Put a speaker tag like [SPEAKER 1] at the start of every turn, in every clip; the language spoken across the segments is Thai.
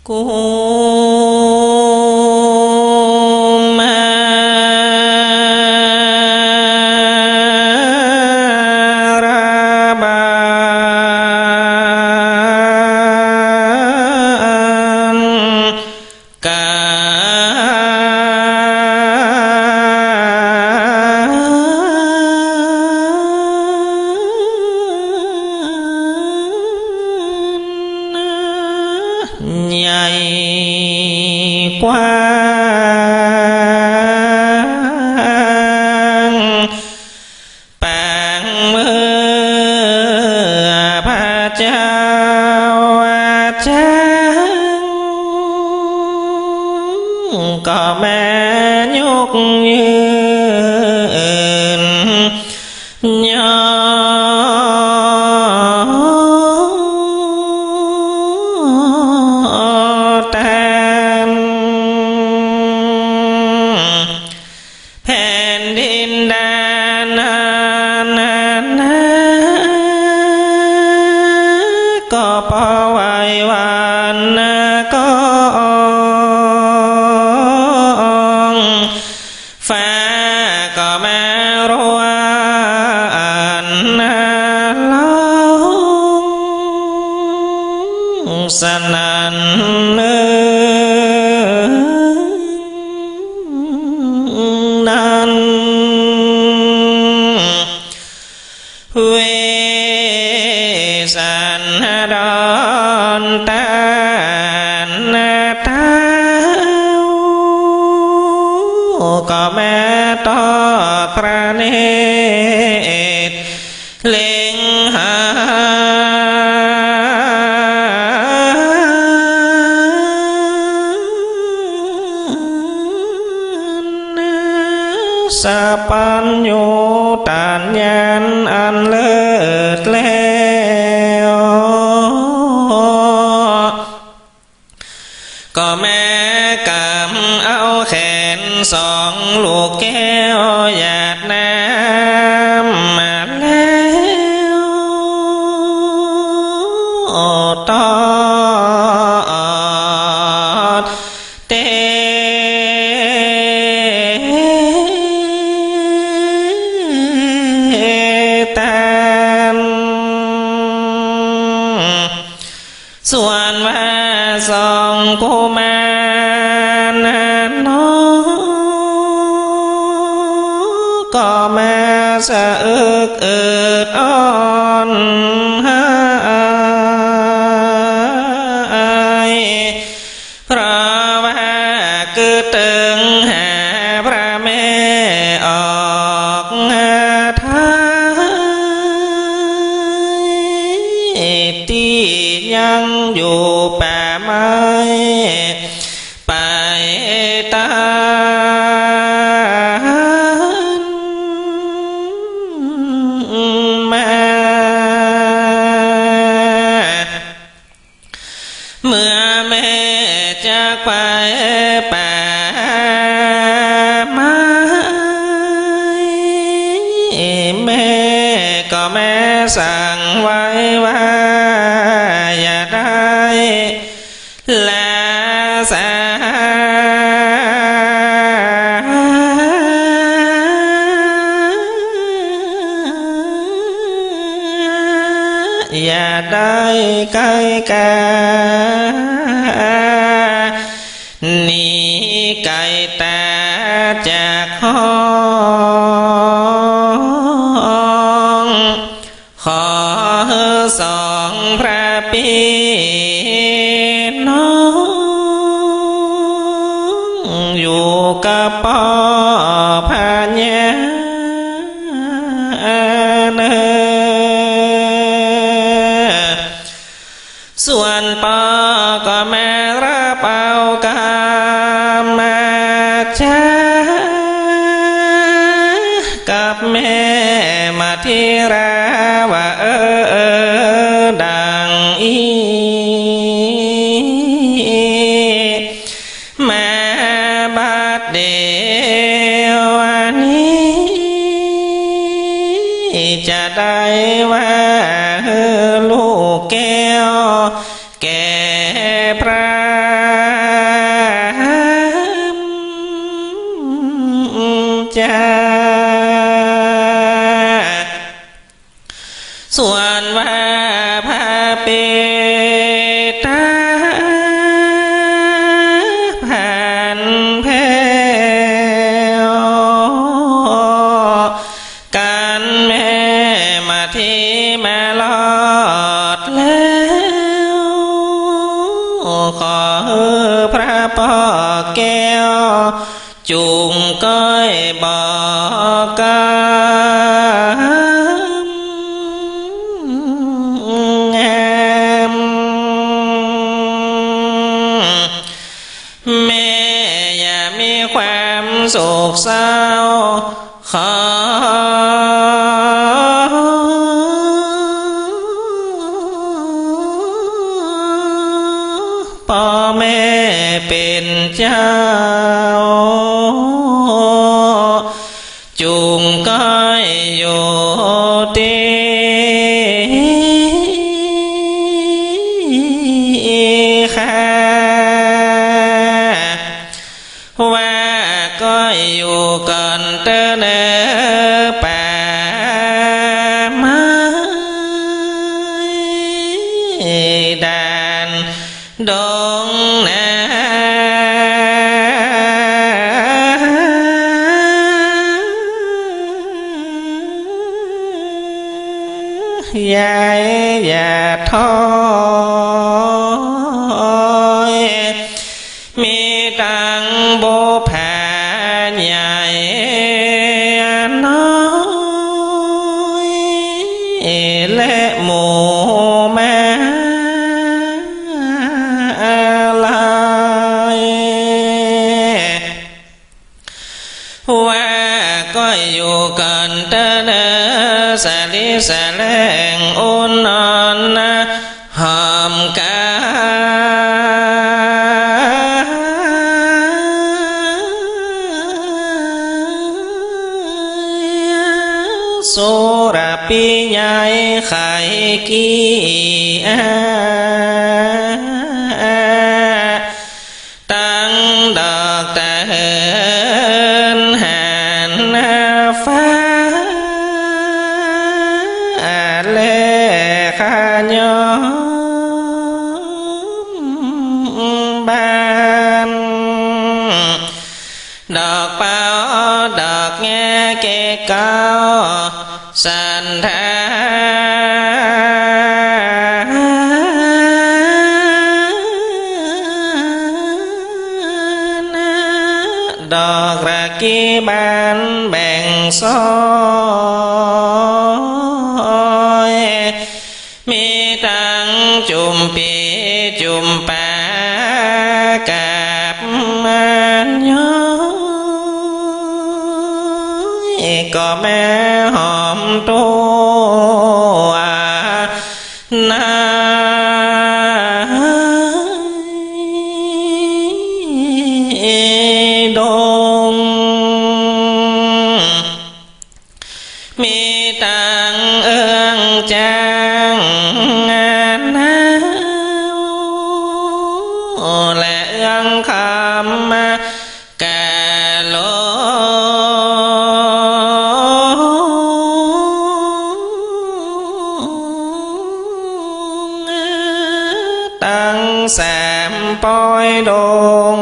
[SPEAKER 1] กุมาราบาลกาใหญ่กว้างแปงเมื่อพระเจ้าจังก็แม่ยกยืนยอแผ่นดินแดนนาก็พอไหววันก็ฟ้าก็แม่รวนลงสนั่นนั้นเวสันดรตานเท้าก็แม่ต่อพระเนตรเล็งหาสัพพัญญูตานญาณอันเลิศแล้วก็แม่กำเอาแขนสองลูกแก้วหยาดน้ำมาแล้วต่อเตส่วนว่าสองกุมารน้องก็มาสะอึกอ่อนหายเพราะว่าคือตึงหาพระแม่ออกทายที่ยังอยู่ป่าไม้ไปตามมาเมื่อแม่จากไปป่าไม้แม่ก็แม่สั่งไว้ว่าอย่าได้ละสาอย่าได้ใกล้กาหนีไกลตาจากห้องขอสองพระพี่น้องอยู่กับพ่อพญาส่วนพ่อก็แม่รับเอากามมาจ้ากับแม่มาที่ราว่าดังอีมาบัดเดียวนี้จะได้ว่าลูกแก้วแก่พระ ส่วนว่าพาเปตาผ่านแพ้การแม่มาที่มาลอดแล้วขอพระพ่อแก้วจุงก้อยบอกกันงามแม่อย่ามีความโศกเศร้าขอพ่อแม่เป็นเจ้าจุงก้อยอยู่ที่ข้าว่าก้อยอยู่ก่อนเตอเนอป่าไม้ด่านดงนาใหญ่อย่าท้อยมีตังโบผาใหญ่น้อยและหมูมาลายว่าก็อยู่กันเตอเนอสาลิสาแรงอุ่นนอนนะหอมกาสุรปีใหญ่ไข่กี้ตั้งดอกตะเหินหันฟ้าเล่ขายอมบานดอกเป่าดอกแงเกเก้าสันทาดอกระกีบานแบ่งซอยมีตังจุมปีจุมปากับมันย้อยก็แม่หอมตัวนาดงมีตังเอิงจางงานนาและเอื้องคำมากาโลตั้งแสมปอยดง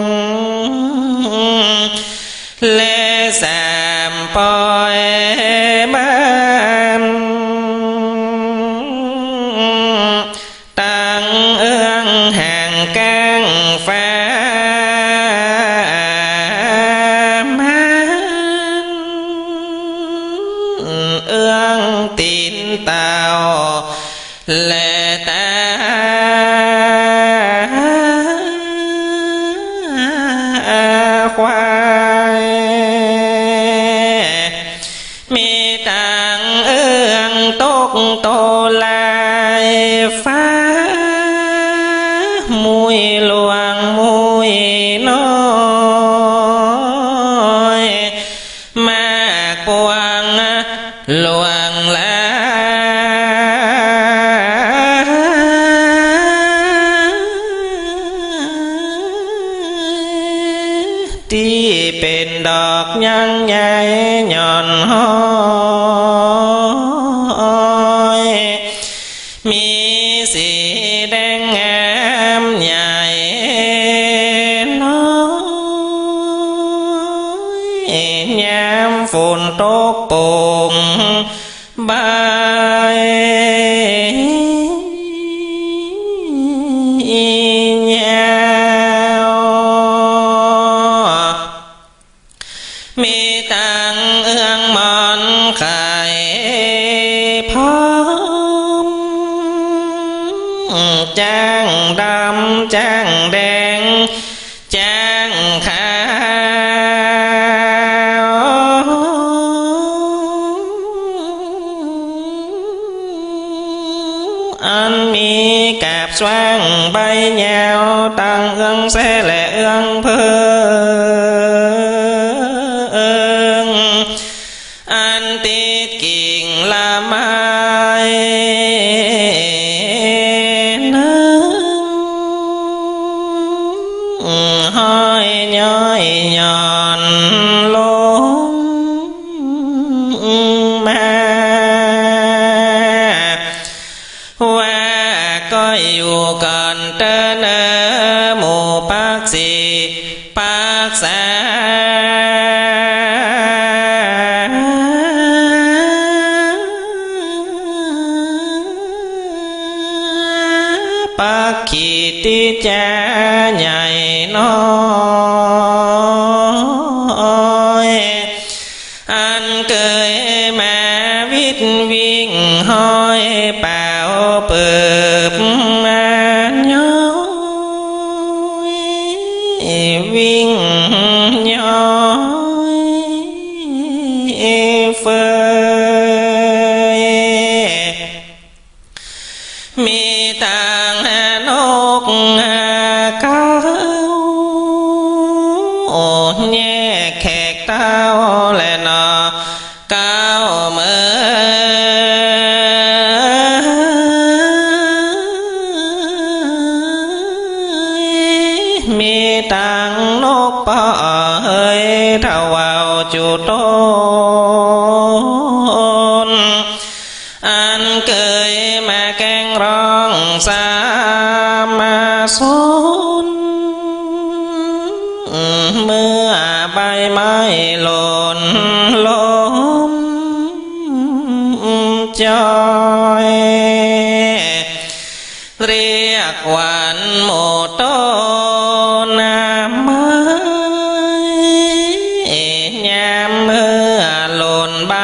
[SPEAKER 1] เลแสมปอยบ้านตั้งเอื้องแห่งแก้งฟ้ามันเอื้องตีนเต่าและตาควายมีตังเอื้องตกโตลายฟ้ามุยหลวงมุยน้อยมากปวงหลวงลาที่เป็นดอกยังใหญ่หย่อนห้อย มีสีแดงงามใหญ่น้อยยามฝนตกโป่งใบยาวมีตังเอื้องมอนไข่พร้อมจ้างดำจ้างแดงจ้างขาวอันมีกาบสว่างใบยาวตังเอื้องแสและเอื้องเพิงอันติดกิ่งละไม้ห้อยย้อยย่อนลงมาว่าก็อยู่ก่อนเตอเนอหมู่ปักสีปักษาปักขีติจาใหญ่น้อยอันเกยมาวิทวิ่งห้อยเป่าเปิบมาย้อยวิ่งย้อยเฟยมีต่างนกเขาแย่แขกเต้าและนอเก้าเมื่อมีต่างนกป่อเฮยเท่าเอาจุต้นอันเกยมาแกงร้องสามาสนเมื่อใบไม้หล่นลมจอยเรียกวันโมโตนาไม้ยามเมื่อหล่นใบ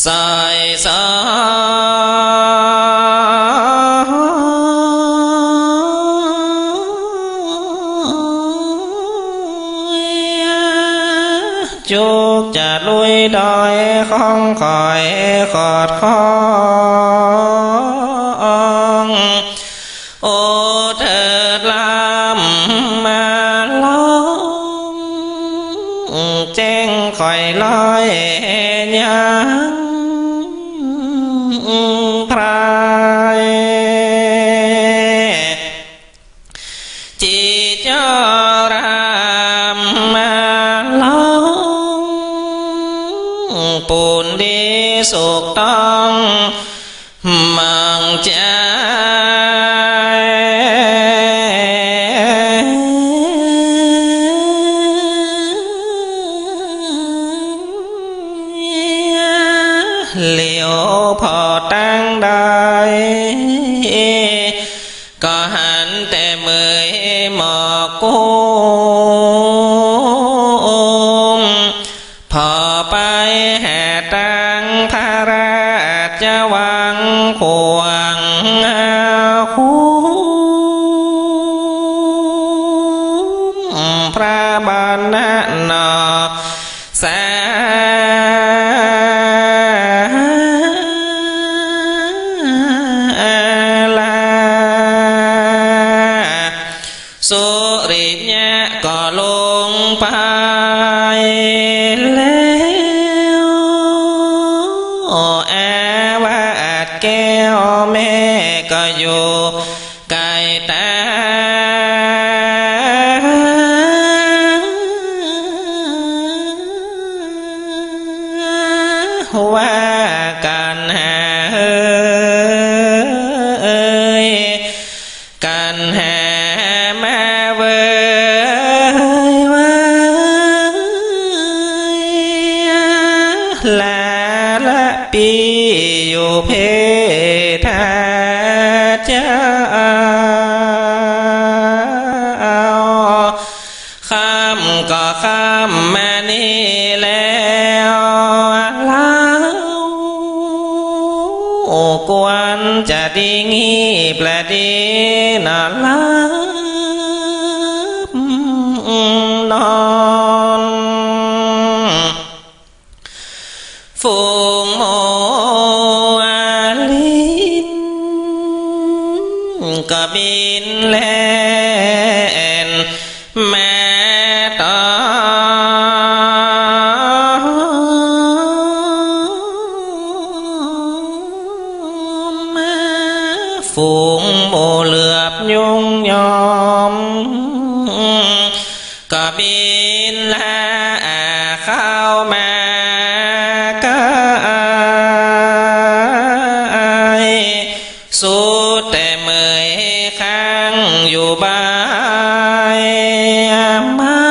[SPEAKER 1] ซอยซจุกจะลุยดอยของคอยขอดคองโอเถิดลำมาล้องแจ้งคอยลอยยังพรายจีจรามมาล้องปูนดีสุขต้องมังใจเหลียวพอตั้งได้ก็หันแต่มือหมอกกุ้งพอไปแห่ตังพระราชวังขวางคุ้มพระบาลนอสาสุริยะก็ลงไปแล้วอาวาสแก้วแม่ก็อยู่ไกลตาว่ากันหา ทาเจ้าข้ามก็ข้ามมานี่แล้วกวนจะดีงี้ประเดีน่าลับนอนฝูงโมอาลินก็บินแล่นแม่ต่อฝูงโมเหลือบยุงยอมก็บินลาเข้ามาใกล้สุดแต่เมื่อยข้างอยู่บ้านไม้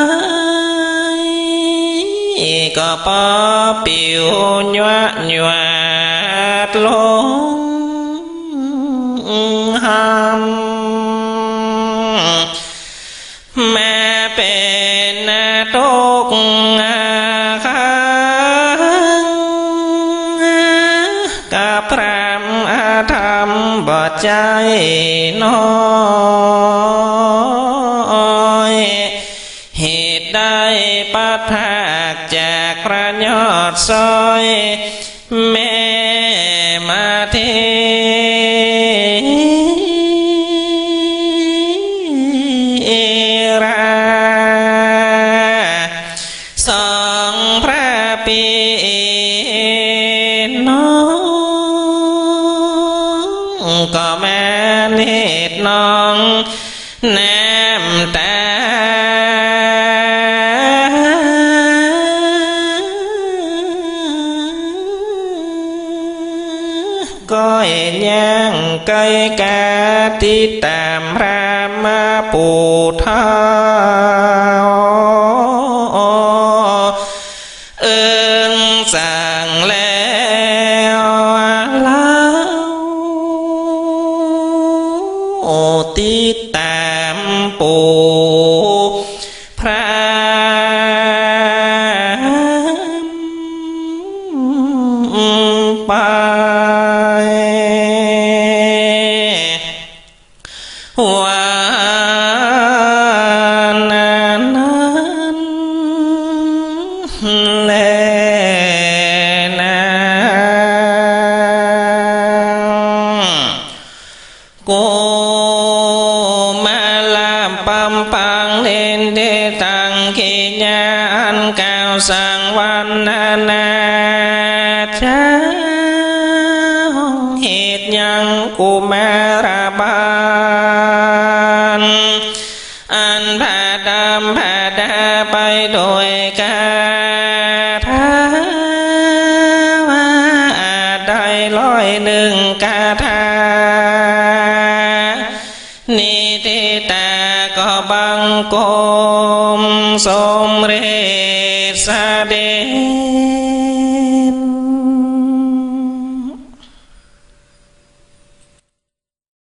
[SPEAKER 1] ก็ปอปิวหยวดหยวดลงหำแม่เป็นนาตกข้างกับพรำอาธรรมบ่ใจน้อยเหตุได้ปัดภาคจากพระยอดซอยแม่มาเทสองพระปีน้องก็แม่เนตรน้องแนมตาก้อยย่างไก่กาติดตามพระมาปูเท้าสั่งแล้วเล่าติดตามปูพระไปวันนั้นแลโกมาลามปัมปังเล่นเดตังขีญาอันกาวสังวันนาชาเหตุยังกุมารบาลอันผาดำผาดาไปโดยกาถาว่าได้ร้อยหนึ่งกาถานิติตาก็บังกมสมเรศเด